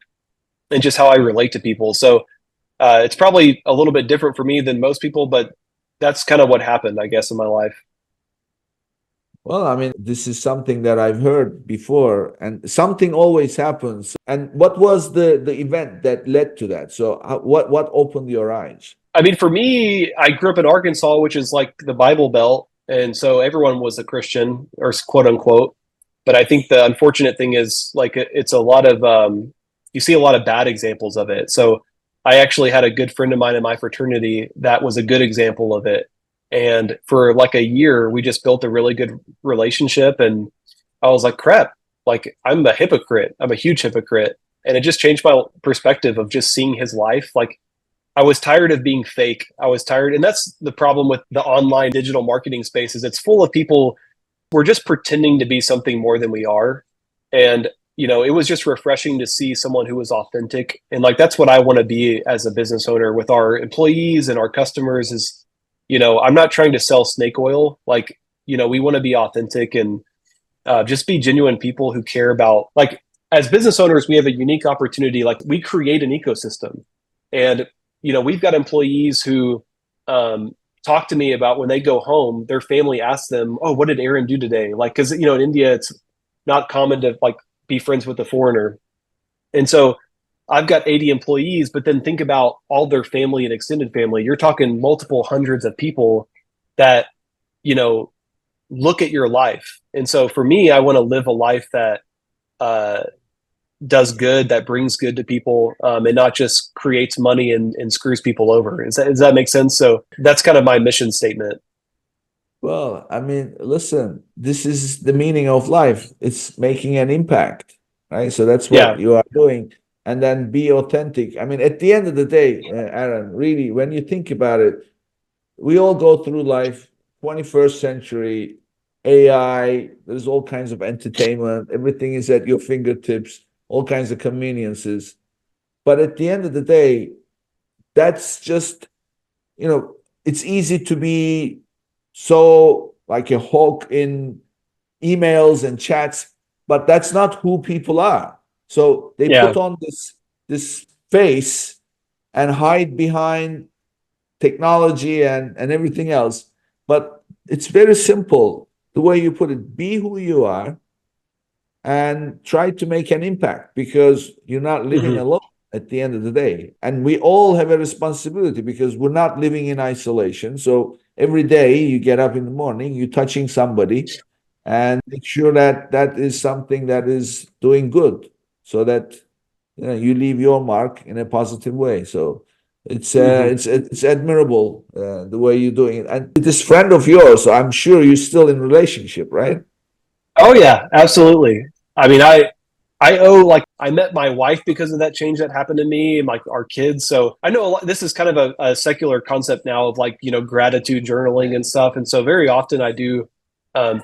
just how I relate to people. So it's probably a little bit different for me than most people, but that's kind of what happened, I guess, in my life. Well, I mean, this is something that I've heard before, and something always happens. And what was the event that led to that? So, what opened your eyes? I mean, for me, I grew up in Arkansas, which is like the Bible Belt, and so everyone was a Christian or quote unquote. But I think the unfortunate thing is like it's a lot of you see a lot of bad examples of it. So I actually had a good friend of mine in my fraternity that was a good example of it. And for like a year, we just built a really good relationship. And I was like, crap, like I'm a hypocrite. I'm a huge hypocrite. And it just changed my perspective of just seeing his life. Like I was tired of being fake. I was tired. And that's the problem with the online digital marketing space is it's full of people. We're just pretending to be something more than we are. And, it was just refreshing to see someone who was authentic. And like, that's what I want to be as a business owner with our employees and our customers is, I'm not trying to sell snake oil. Like, we want to be authentic and just be genuine people who care about like, as business owners, we have a unique opportunity. Like we create an ecosystem and, we've got employees who, talk to me about when they go home, their family asks them, "Oh, what did Aaron do today?" Like, because in India, it's not common to like be friends with a foreigner, and so I've got 80 employees. But then think about all their family and extended family. You're talking multiple hundreds of people that you know look at your life, and so for me, I want to live a life that uh, does good, that brings good to people, and not just creates money and screws people over. Does that make sense? So that's kind of my mission statement. Well, I mean, listen, this is the meaning of life. It's making an impact, right? So that's what Yeah. you are doing. And then be authentic. I mean, at the end of the day, Aaron, really, when you think about it, we all go through life, 21st century, AI, there's all kinds of entertainment, everything is at your fingertips, all kinds of conveniences. But at the end of the day, that's just, it's easy to be so like a hawk in emails and chats, but that's not who people are. So they put Yeah. on this face and hide behind technology and everything else. But it's very simple. The way you put it, be who you are and try to make an impact because you're not living Hmm. alone at the end of the day. And we all have a responsibility because we're not living in isolation. So every day you get up in the morning, you're touching somebody and make sure that that is something that is doing good so that you leave your mark in a positive way. So Hmm. it's admirable the way you're doing it. And this friend of yours, I'm sure you're still in relationship, right? Oh yeah, absolutely. I mean, I owe like I met my wife because of that change that happened to me and like our kids. So I know a lot, this is kind of a secular concept now of like, gratitude journaling and stuff. And so very often I do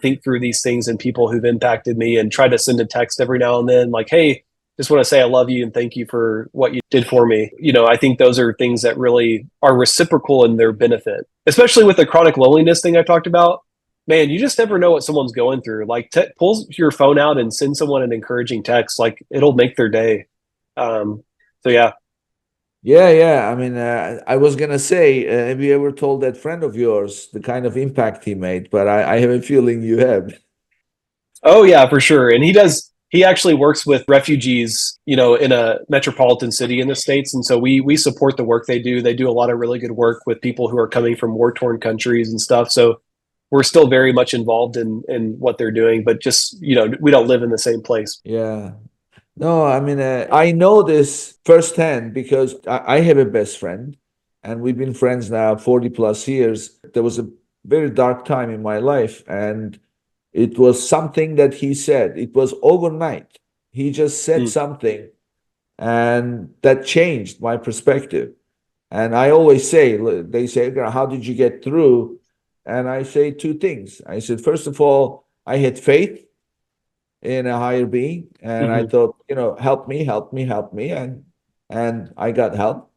think through these things and people who've impacted me and try to send a text every now and then like, hey, just want to say I love you and thank you for what you did for me. I think those are things that really are reciprocal in their benefit, especially with the chronic loneliness thing I talked about. Man, you just never know what someone's going through. Like, pull your phone out and send someone an encouraging text. Like, it'll make their day. Um, so yeah. Yeah, yeah. I mean, I was gonna say, have you ever told that friend of yours the kind of impact he made? But I have a feeling you have. Oh yeah, for sure. And he does. He actually works with refugees, in a metropolitan city in the States, and so we support the work they do. They do a lot of really good work with people who are coming from war torn countries and stuff. So we're still very much involved in what they're doing, but just we don't live in the same place. Yeah. No, I mean, I know this firsthand because I have a best friend and we've been friends now 40 plus years. There was a very dark time in my life and it was something that he said. It was overnight. He just said Mm. something and that changed my perspective. And I always say, they say, how did you get through? And I say two things. I said, first of all, I had faith in a higher being, and I Hmm. thought, help me, help me, help me, and I got help.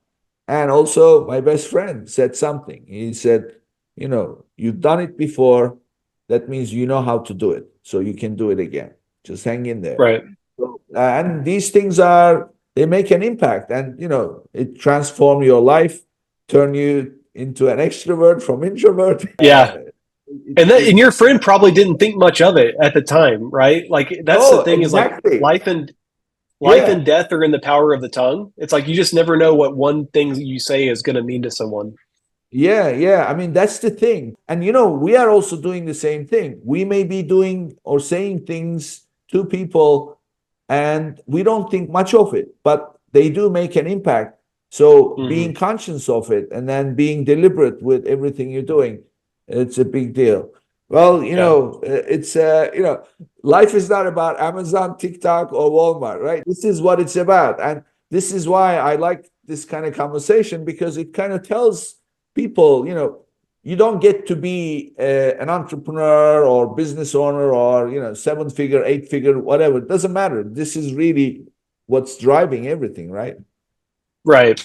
And also, my best friend said something. He said, you've done it before. That means you know how to do it, so you can do it again. Just hang in there. Right. So, and these things they make an impact, and it transform your life, turn you into an extrovert from introvert. Yeah. And It's your friend probably didn't think much of it at the time, right? Like that's the no, thing is like exactly. life Yeah. and death are in the power of the tongue. It's like you just never know what one thing you say is going to mean to someone. Yeah, yeah. I mean, that's the thing. And we are also doing the same thing. We may be doing or saying things to people and we don't think much of it, but they do make an impact. So being Hmm. conscious of it and then being deliberate with everything you're doing, it's a big deal. Well, Yeah. it's life is not about Amazon, TikTok, or Walmart, right? This is what it's about. And this is why I like this kind of conversation because it kind of tells people, you don't get to be an entrepreneur or business owner or, seven figure, eight figure, whatever. It doesn't matter. This is really what's driving everything, right? Right.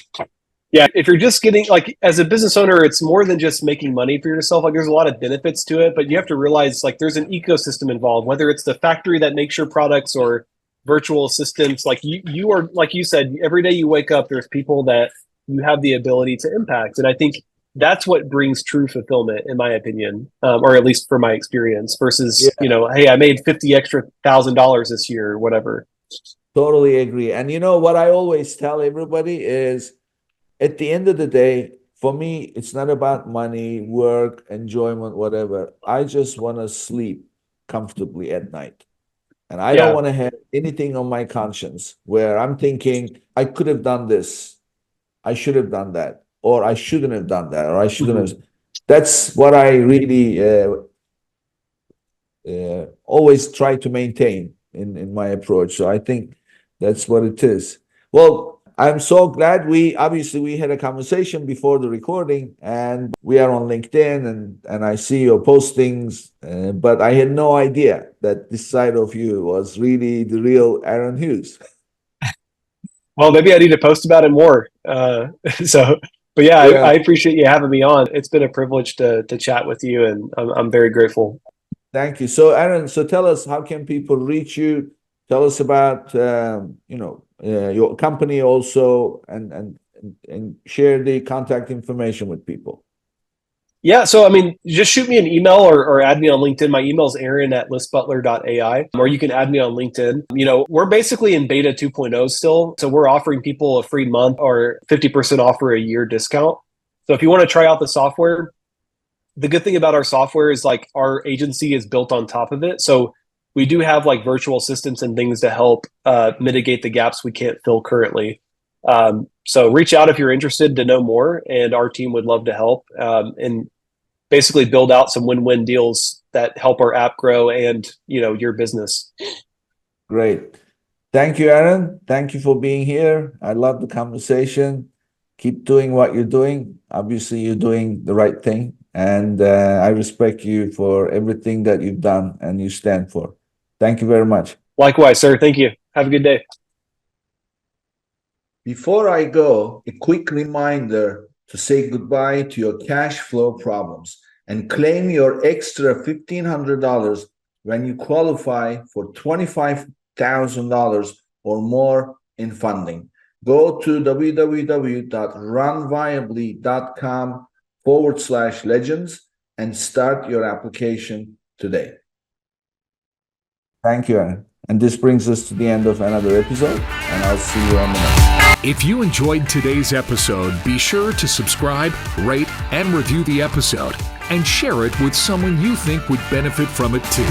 Yeah, if you're just getting like as a business owner, it's more than just making money for yourself. Like there's a lot of benefits to it, but you have to realize like there's an ecosystem involved, whether it's the factory that makes your products or virtual assistants. Like you are like you said, every day you wake up, there's people that you have the ability to impact. And I think that's what brings true fulfillment, in my opinion, or at least for my experience, versus, Yeah, hey, I made 50 extra $1,000 this year or whatever. totally agree. And what I always tell everybody is at the end of the day, for me, it's not about money, work, enjoyment, whatever. I just want to sleep comfortably at night. And I don't Yeah. want to have anything on my conscience where I'm thinking, I could have done this, I should have done that, or I shouldn't have done that, or I shouldn't Hmm. have. That's what I really always try to maintain in my approach. So I think that's what it is. Well, I'm so glad we had a conversation before the recording, and we are on LinkedIn, and I see your postings, but I had no idea that this side of you was really the real Aaron Hughes. Well, maybe I need to post about it more. So, but yeah, I Yeah, appreciate you having me on. It's been a privilege to chat with you, and I'm very grateful. thank you. So, Aaron, so tell us, how can people reach you? Tell us about your company also, and share the contact information with people. Yeah, so I mean, just shoot me an email or add me on LinkedIn. My email is aaron@listbutler.ai, or you can add me on LinkedIn. We're basically in beta 2.0 still. So we're offering people a free month or 50% off for a year discount. So if you want to try out the software, the good thing about our software is like our agency is built on top of it. So we do have like virtual assistants and things to help mitigate the gaps we can't fill currently. So reach out if you're interested to know more, and our team would love to help and basically build out some win-win deals that help our app grow and your business. Great. Thank you, Aaron. Thank you for being here. I love the conversation. Keep doing what you're doing. Obviously, you're doing the right thing. And I respect you for everything that you've done and you stand for. Thank you very much. Likewise, sir. Thank you. Have a good day. Before I go, a quick reminder to say goodbye to your cash flow problems and claim your extra $1,500 when you qualify for $25,000 or more in funding. Go to www.runviably.com/legends and start your application today. Thank you, Aaron. And this brings us to the end of another episode, and I'll see you on the next. If you enjoyed today's episode, be sure to subscribe, rate, and review the episode, and share it with someone you think would benefit from it too.